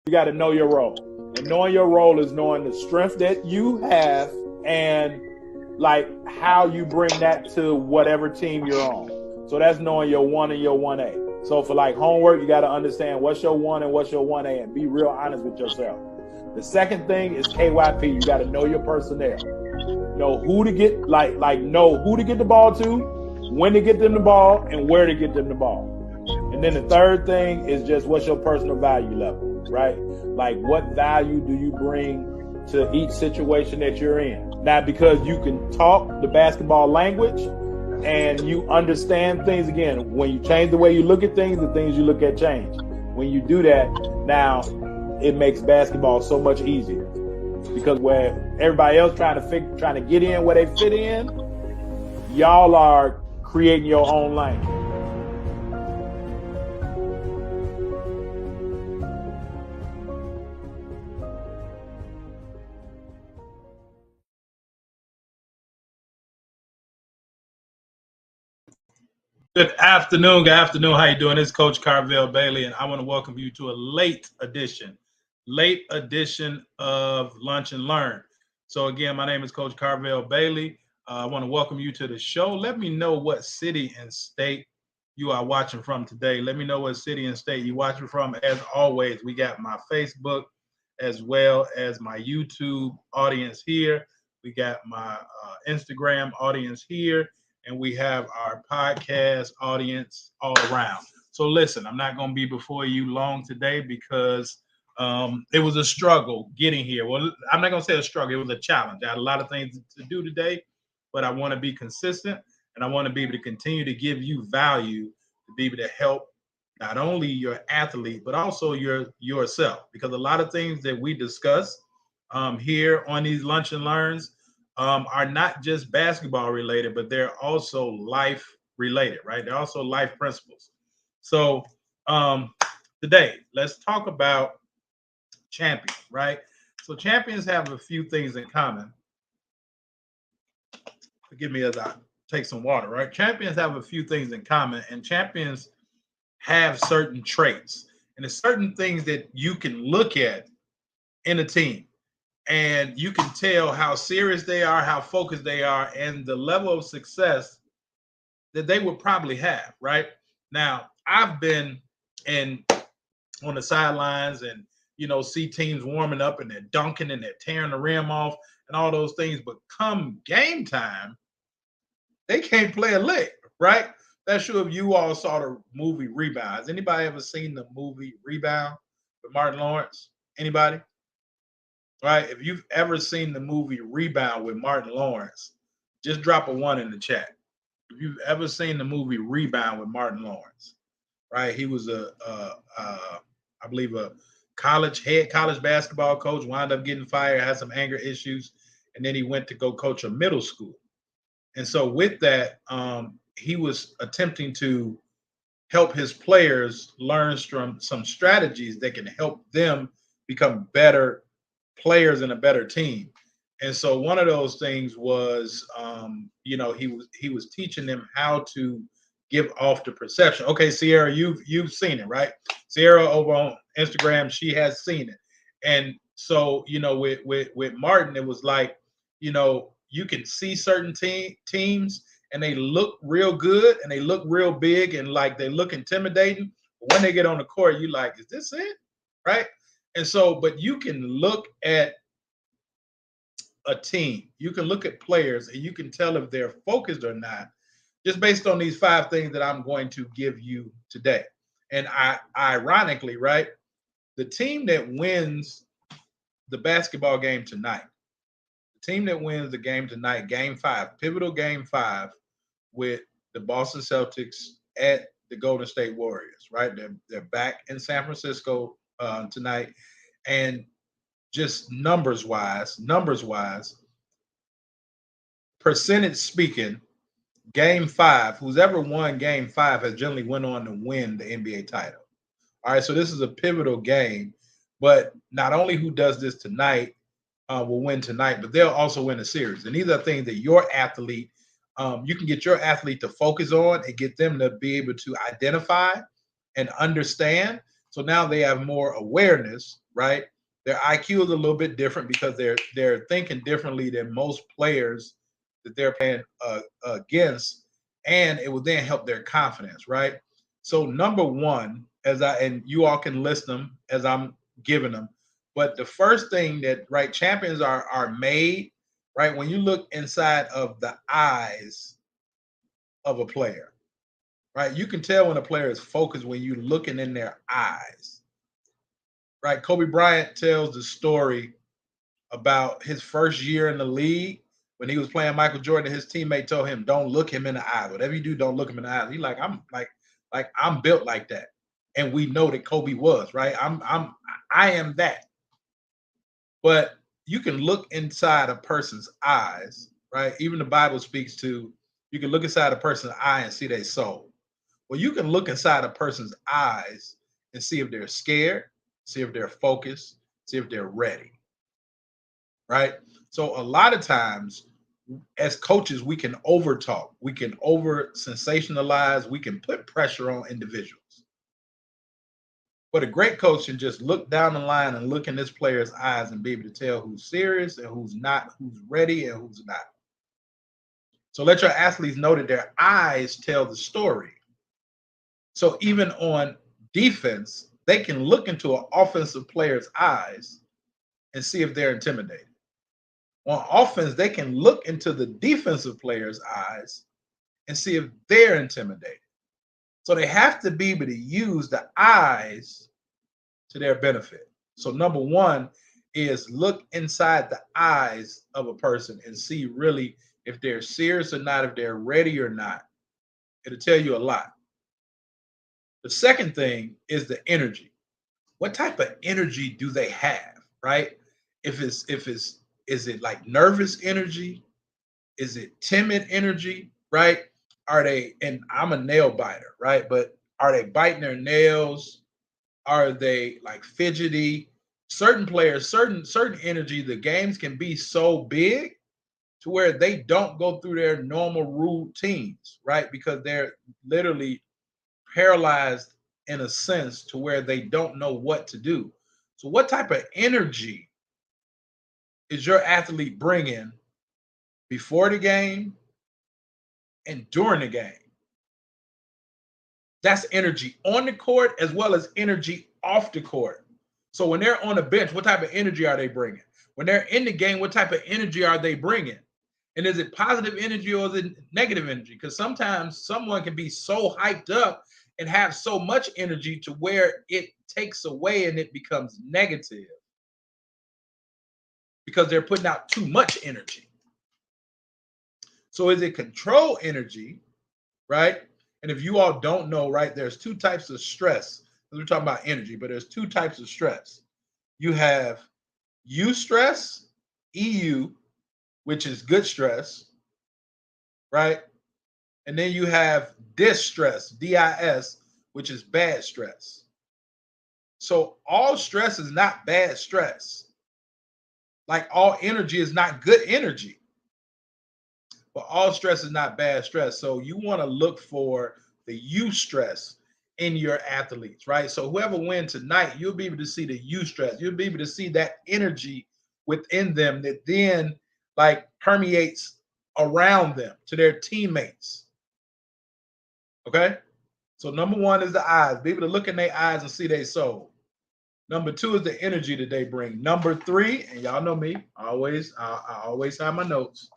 you got to know your role. And knowing your role is knowing the strength that you have and like how you bring that to whatever team you're on. So that's knowing your 1 and your 1A. So for like homework, you got to understand what's your 1 and what's your 1A and be real honest with yourself. The second thing is KYP. You got to know your personnel. Know who to get, know who to get the ball to, when to get them the ball, and where to get them the ball. And then the third thing is just what's your personal value level, right? Like what value do you bring to each situation that you're in? Now, because you can talk the basketball language and you understand things, again, when you change the way you look at things, the things you look at change. When you do that, now it makes basketball so much easier. Because where everybody else trying to get in where they fit in, y'all are creating your own lane. Good afternoon. How you doing? This is Coach Carvel Bailey, and I want to welcome you to a late edition of Lunch and Learn. So again, my name is Coach Carvel Bailey. I want to welcome you to the show. Let me know what city and state you are watching from today. Let me know what city and state you're watching from. As always, we got my Facebook as well as my YouTube audience here. We got my Instagram audience here. And we have our podcast audience all around. So listen, I'm not going to be before you long today because it was a struggle getting here. Well, I'm not going to say a struggle. It was a challenge. I had a lot of things to do today, but I want to be consistent and I want to be able to continue to give you value to be able to help not only your athlete, but also yourself. Because a lot of things that we discuss here on these Lunch and Learns are not just basketball related, but they're also life related, right? They're also life principles. So today, let's talk about champions, right? So champions have a few things in common. Forgive me as I take some water, right? Champions have a few things in common, and champions have certain traits. And there's certain things that you can look at in a team. And you can tell how serious they are, how focused they are, and the level of success that they would probably have, right? Now, I've been on the sidelines and, see teams warming up and they're dunking and they're tearing the rim off and all those things. But come game time, they can't play a lick, right? That's sure if you all saw the movie Rebound. Has anybody ever seen the movie Rebound with Martin Lawrence? Anybody? Right? If you've ever seen the movie Rebound with Martin Lawrence, just drop a 1 in the chat. If you've ever seen the movie Rebound with Martin Lawrence, right? He was I believe a head college basketball coach, wound up getting fired, had some anger issues, and then he went to go coach a middle school. And so with that, he was attempting to help his players learn some strategies that can help them become better players and a better team. And so one of those things was, he was teaching them how to give off the perception. Okay, Sierra, you've seen it, right? Sierra over on Instagram, she has seen it. And so, with Martin, it was like, you can see certain teams and they look real good and they look real big and like they look intimidating. But when they get on the court, you like, is this it? Right? And so, but you can look at a team, you can look at players, and you can tell if they're focused or not, just based on these 5 things that I'm going to give you today. And ironically, right, the team that wins the basketball game tonight, game 5, pivotal game 5 with the Boston Celtics at the Golden State Warriors, right? They're back in San Francisco tonight, and just numbers wise, percentage speaking, game 5, who's ever won game 5 has generally went on to win the NBA title. All right, so this is a pivotal game, but not only who does this tonight will win tonight, but they'll also win a series. And these are things that your athlete, you can get your athlete to focus on and get them to be able to identify and understand. So now they have more awareness, right? Their IQ is a little bit different because they're thinking differently than most players that they're playing against, and it will then help their confidence, right? So number one, and you all can list them as I'm giving them, but the first thing that right champions are made, right, when you look inside of the eyes of a player, right? You can tell when a player is focused when you're looking in their eyes, right? Kobe Bryant tells the story about his first year in the league when he was playing Michael Jordan. His teammate told him, "Don't look him in the eye. Whatever you do, don't look him in the eye." He's like, I'm built like that, and we know that Kobe was right. I am that. But you can look inside a person's eyes, right? Even the Bible speaks to you can look inside a person's eye and see their soul. Well, you can look inside a person's eyes and see if they're scared, see if they're focused, see if they're ready, right? So a lot of times as coaches, we can over talk, we can over sensationalize, we can put pressure on individuals. But a great coach can just look down the line and look in this player's eyes and be able to tell who's serious and who's not, who's ready and who's not. So let your athletes know that their eyes tell the story. So even on defense, they can look into an offensive player's eyes and see if they're intimidated. On offense, they can look into the defensive player's eyes and see if they're intimidated. So they have to be able to use the eyes to their benefit. So number one is look inside the eyes of a person and see really if they're serious or not, if they're ready or not. It'll tell you a lot. The second thing is the energy. What type of energy do they have, right? Is it like nervous energy? Is it timid energy, right? Are they, and I'm a nail biter, right? But are they biting their nails? Are they like fidgety? Certain players, certain energy, the games can be so big to where they don't go through their normal routines, right? Because they're literally paralyzed in a sense to where they don't know what to do. So what type of energy is your athlete bringing before the game and during the game? That's energy on the court as well as energy off the court. So when they're on the bench, what type of energy are they bringing? When they're in the game, what type of energy are they bringing? And is it positive energy or is it negative energy? Because sometimes someone can be so hyped up and have so much energy to where it takes away and it becomes negative because they're putting out too much energy. So is it control energy, right? And if you all don't know, right, there's two types of stress. We're talking about energy, but there's two types of stress. You have eustress, EU, which is good stress, right? And then you have distress, DIS, which is bad stress. So all stress is not bad stress. Like all energy is not good energy. But all stress is not bad stress. So you want to look for the eustress in your athletes, right? So whoever wins tonight, you'll be able to see the eustress. You'll be able to see that energy within them that then like permeates around them to their teammates. Okay? So number one is the eyes. Be able to look in their eyes and see their soul. Number two is the energy that they bring. Number three, and y'all know me, I always have my notes.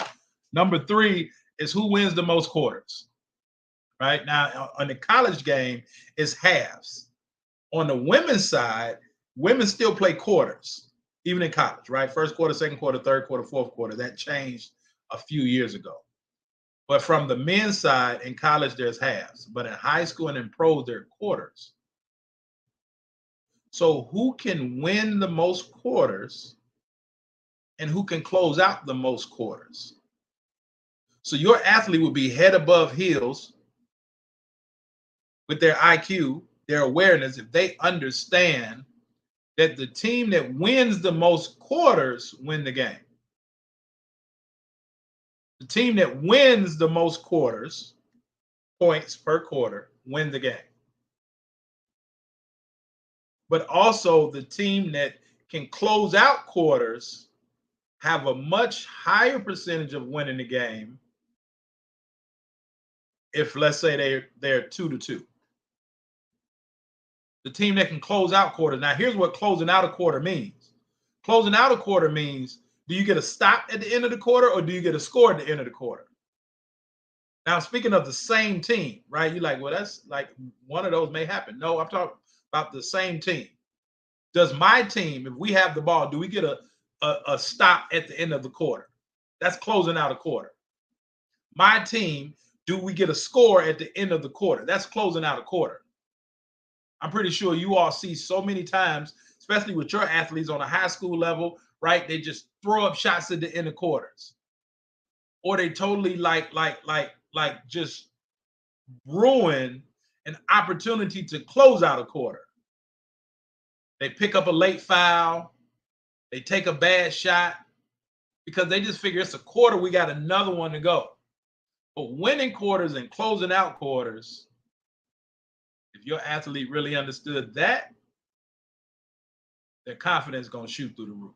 Number three is who wins the most quarters. Right now, on the college game, it's halves. On the women's side, women still play quarters, even in college, right? First quarter, second quarter, third quarter, fourth quarter. That changed a few years ago. But from the men's side, in college, there's halves. But in high school and in pros, there are quarters. So who can win the most quarters and who can close out the most quarters? So your athlete will be head above heels with their IQ, their awareness, if they understand that the team that wins the most quarters win the game. The team that wins the most quarters, points per quarter, win the game. but also the team that can close out quarters have a much higher percentage of winning the game if, let's say, they're 2-2. The team that can close out quarters. Now, here's what closing out a quarter means. Closing out a quarter means, do you get a stop at the end of the quarter or do you get a score at the end of the quarter? Now, speaking of the same team, right? You're like, well, that's like one of those may happen. No, I'm talking about the same team. Does my team, if we have the ball, do we get a stop at the end of the quarter? That's closing out a quarter. My team, do we get a score at the end of the quarter? That's closing out a quarter. I'm pretty sure you all see so many times, especially with your athletes on a high school level, right? They just throw up shots at the end of quarters. Or they totally like just ruin an opportunity to close out a quarter. They pick up a late foul. They take a bad shot because they just figure it's a quarter. We got another one to go. But winning quarters and closing out quarters, if your athlete really understood that, their confidence is going to shoot through the roof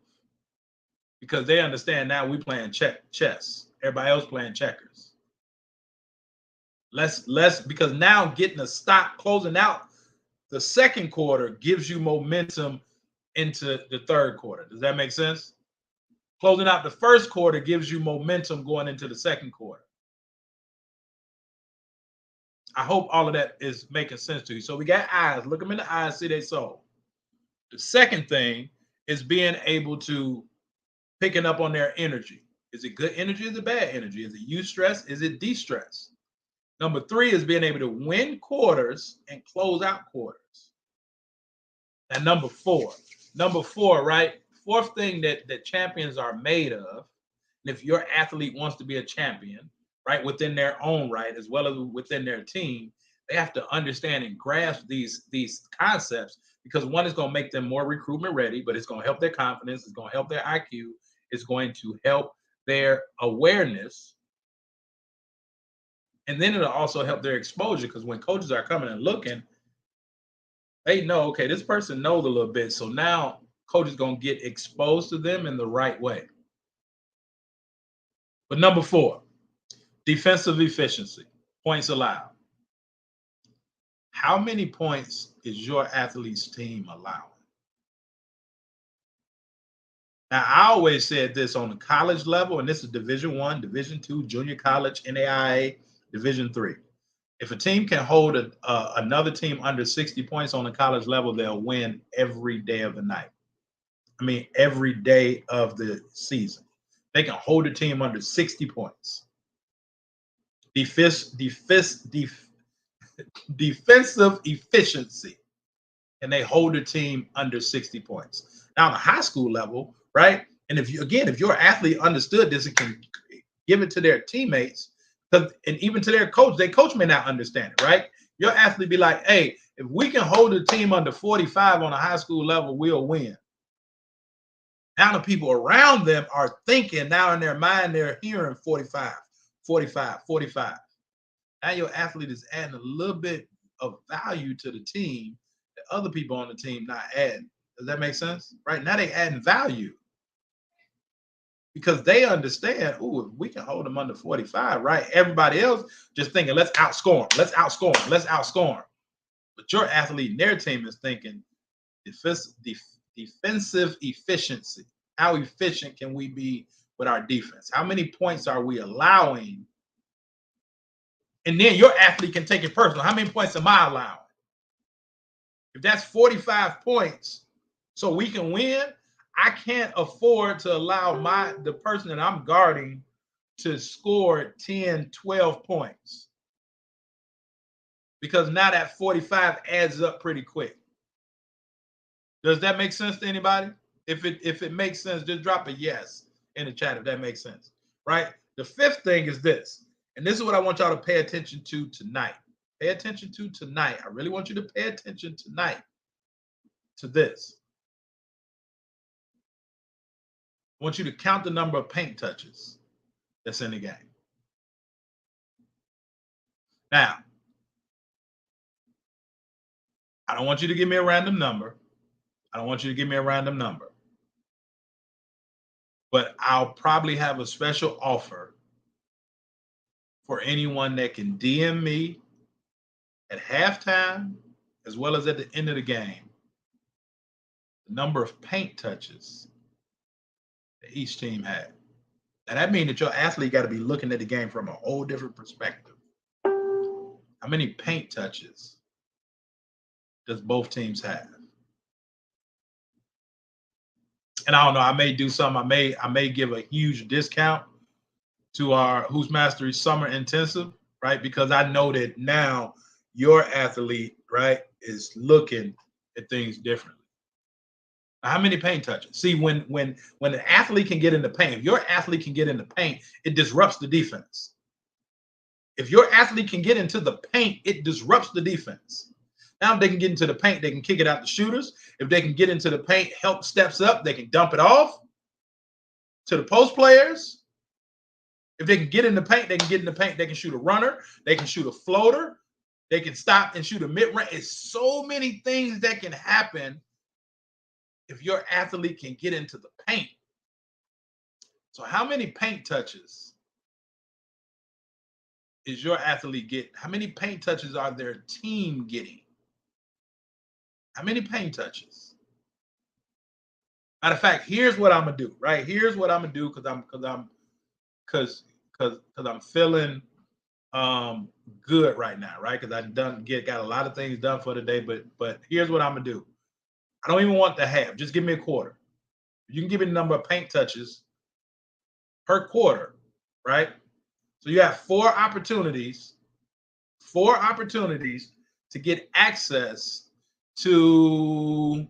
because they understand now we playing chess. Everybody else playing checkers. Less because now getting a stop, closing out the second quarter gives you momentum into the third quarter. Does that make sense? Closing out the first quarter gives you momentum going into the second quarter. I hope all of that is making sense to you. So we got eyes. Look them in the eyes, see they soul. The second thing is being able to picking up on their energy. Is it good energy? Is it bad energy? Is it eustress? Is it de-stress? Number 3 is being able to win quarters and close out quarters. And number four, right? Fourth thing that champions are made of, and if your athlete wants to be a champion, right, within their own right, as well as within their team, they have to understand and grasp these concepts because one is going to make them more recruitment ready, but it's going to help their confidence. It's going to help their IQ. It's going to help their awareness. And then it'll also help their exposure because when coaches are coming and looking, they know, okay, this person knows a little bit. So now coach is going to get exposed to them in the right way. But number 4, defensive efficiency, points allowed. How many points is your athlete's team allowing? Now, I always said this on the college level, and this is Division I, Division II, junior college, NAIA, Division III. If a team can hold another team under 60 points on the college level, they'll win every day of the night. I mean, every day of the season. They can hold a team under 60 points. Defensive efficiency, and they hold a team under 60 points. Now, on the high school level, right? And if your athlete understood this and can give it to their teammates, and even to their coach, their coach may not understand it, right? Your athlete be like, hey, if we can hold a team under 45 on a high school level, we'll win. Now the people around them are thinking, now in their mind, they're hearing 45, 45, 45. Now your athlete is adding a little bit of value to the team that other people on the team not adding. Does that make sense? Right now they adding value because they understand, if we can hold them under 45, right? Everybody else just thinking, let's outscore them, let's outscore them, let's outscore them. But your athlete and their team is thinking defensive efficiency. How efficient can we be with our defense? How many points are we allowing? And then your athlete can take it personal. How many points am I allowing? If that's 45 points, so we can win, I can't afford to allow the person that I'm guarding to score 10, 12 points. Because now that 45 adds up pretty quick. Does that make sense to anybody? If it makes sense, just drop a yes in the chat if that makes sense, right? The fifth thing is this, and this is what I want y'all to pay attention to tonight. Pay attention to tonight. I really want you to pay attention tonight to this. I want you to count the number of paint touches that's in the game. Now, I don't want you to give me a random number. I don't want you to give me a random number. But I'll probably have a special offer for anyone that can DM me at halftime as well as at the end of the game the number of paint touches that each team had. And that means that your athlete got to be looking at the game from a whole different perspective. How many paint touches does both teams have? And I don't know, I may do something. I may give a huge discount to our Hoops Mastery Summer Intensive, right? Because I know that now your athlete, right, is looking at things differently. How many paint touches? See, when an athlete can get in the paint, if your athlete can get in the paint, it disrupts the defense. If your athlete can get into the paint, it disrupts the defense. Now, if they can get into the paint, they can kick it out to shooters. If they can get into the paint, help steps up, they can dump it off to the post players. If they can get in the paint, they can get in the paint. They can shoot a runner. They can shoot a floater. They can stop and shoot a mid-range. It's so many things that can happen if your athlete can get into the paint. So how many paint touches is your athlete getting? How many paint touches are their team getting? How many paint touches? Matter of fact, here's what I'm gonna do, right? Here's what I'm gonna do because I'm feeling good right now, right? Because I got a lot of things done for the day, but here's what I'm gonna do. I don't even want the half. Just give me a quarter. You can give me the number of paint touches per quarter, right? So you have four opportunities to get access to,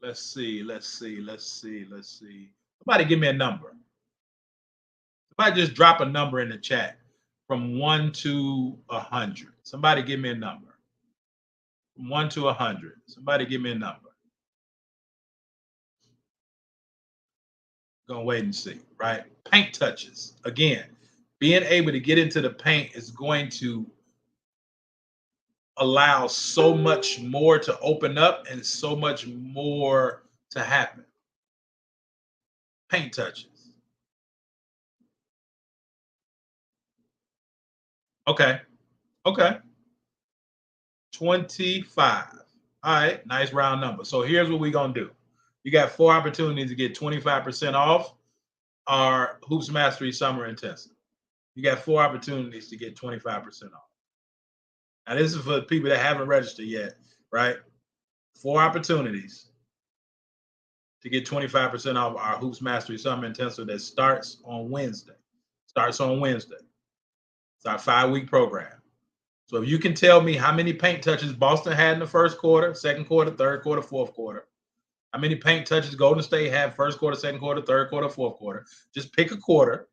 let's see. Somebody give me a number. Somebody just drop a number in the chat from 1 to 100. Somebody give me a number. From 1 to 100. Somebody give me a number. Gonna wait and see, right? Paint touches. Again, being able to get into the paint is going to allow so much more to open up and so much more to happen. Paint touches. Okay. 25. All right, nice round number. So here's what we're gonna do. You got 4 opportunities to get 25% off our Hoops Mastery Summer Intensive. You got 4 opportunities to get 25% off. Now, this is for people that haven't registered yet, right? 4 opportunities to get 25% off our Hoops Mastery Summer Intensive that starts on Wednesday. It's our 5-week program. So if you can tell me how many paint touches Boston had in the first quarter, second quarter, third quarter, fourth quarter, how many paint touches Golden State had first quarter, second quarter, third quarter, fourth quarter, just pick a quarter.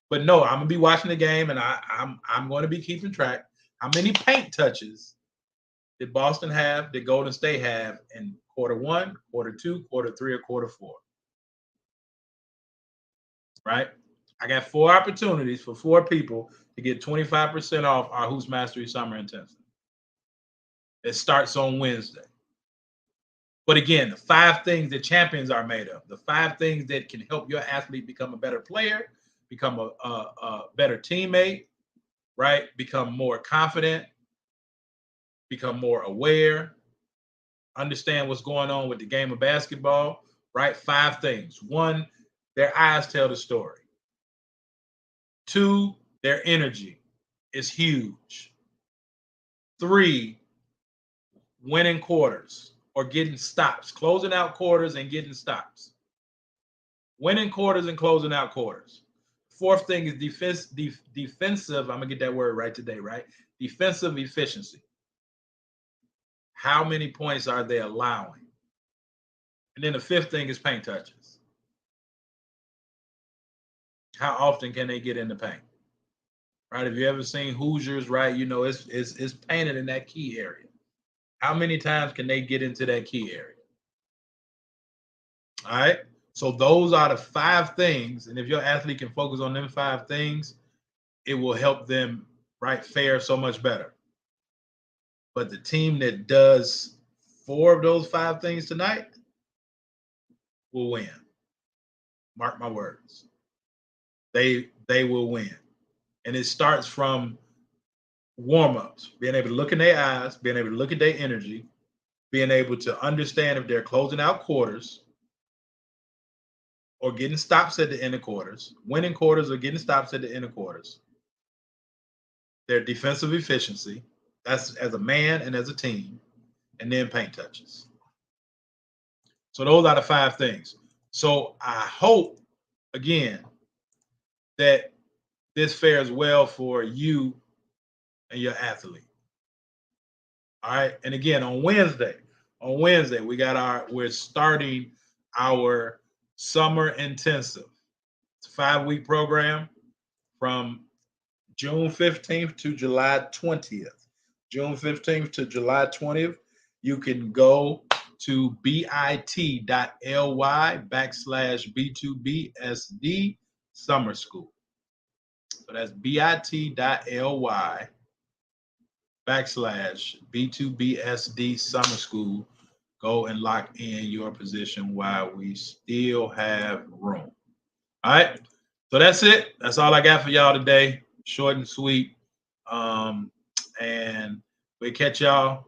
But no, I'm gonna be watching the game and I'm going to be keeping track. How many paint touches did Boston have, did Golden State have in quarter 1, quarter 2, quarter 3, or quarter 4? Right? I got 4 opportunities for 4 people to get 25% off our Hoops Mastery Summer Intensive. It starts on Wednesday. But again, the 5 things that champions are made of, the 5 things that can help your athlete become a better player, become a better teammate, right? Become more confident, become more aware, understand what's going on with the game of basketball, right? 5 things. 1, their eyes tell the story. 2, their energy is huge. 3, winning quarters or getting stops, closing out quarters and getting stops. Winning quarters and closing out quarters. 4th thing is defensive. I'm going to get that word right today, right? Defensive efficiency. How many points are they allowing? And then the 5th thing is paint touches. How often can they get in the paint? Right? If you ever seen Hoosiers, right, you know it's painted in that key area. How many times can they get into that key area? All right. So those are the 5 things. And if your athlete can focus on them 5 things, it will help them, right, fare so much better. But the team that does 4 of those 5 things tonight, we'll win. Mark my words. They will win. And it starts from warm-ups, being able to look in their eyes, being able to look at their energy, being able to understand if they're closing out quarters or getting stops at the end of quarters, winning quarters or getting stops at the end of quarters. Their defensive efficiency, that's as a man and as a team, and then paint touches. So those are the 5 things. So I hope, again, that this fares well for you and your athlete. All right. And again, on Wednesday, we're starting our summer intensive. It's a 5-week program from June 15th to July 20th. June 15th to July 20th. You can go to bit.ly/B2BSD summer school. So that's bit.ly/B2BSD summer school. Go and lock in your position while we still have room. All right. So that's it. That's all I got for y'all today. Short and sweet. And we'll catch y'all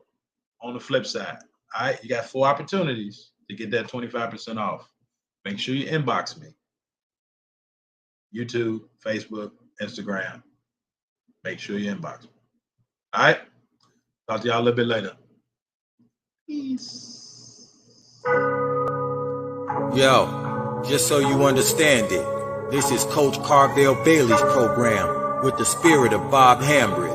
on the flip side. All right. You got 4 opportunities to get that 25% off. Make sure you inbox me. YouTube, Facebook, Instagram. Make sure you inbox me. All right. Talk to y'all a little bit later. Peace. Yo, just so you understand it, this is Coach Carvel Bailey's program with the spirit of Bob Hambry.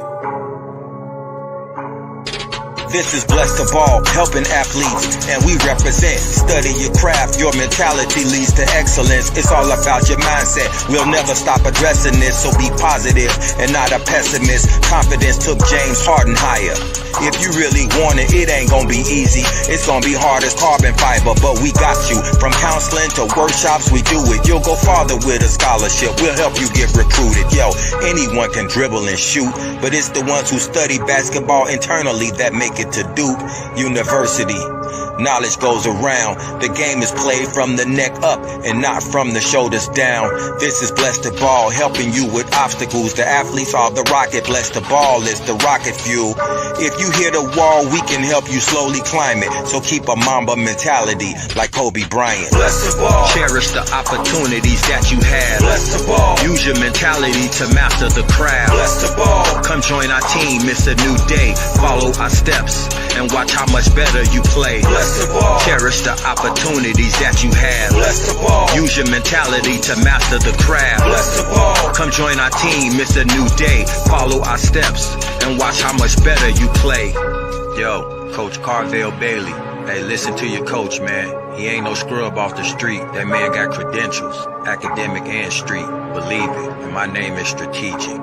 This is Blessed of All, helping athletes, and we represent. Study your craft, your mentality leads to excellence. It's all about your mindset. We'll never stop addressing this, so be positive and not a pessimist. Confidence took James Harden higher. If you really want it, it ain't gonna be easy. It's gonna be hard as carbon fiber, but we got you. From counseling to workshops, we do it. You'll go farther with a scholarship. We'll help you get recruited. Yo, anyone can dribble and shoot, but it's the ones who study basketball internally that make it to Duke University. Knowledge goes around. The game is played from the neck up and not from the shoulders down. This is Blessed to Ball, helping you with obstacles. The athletes are the rocket. Blessed to Ball is the rocket fuel. If you hit a wall, we can help you slowly climb it. So keep a Mamba mentality like Kobe Bryant. Blessed to Ball. Cherish the opportunities that you have. Blessed to Ball. Use your mentality to master the craft. Blessed to Ball. Come join our team, it's a new day. Follow our steps and watch how much better you play. Cherish the opportunities that you have. Use your mentality to master the craft. Come join our team, it's a new day. Follow our steps and watch how much better you play. Yo, Coach Carvel Bailey. Hey, listen to your coach, man. He ain't no scrub off the street. That man got credentials, academic and street. Believe it, and my name is strategic.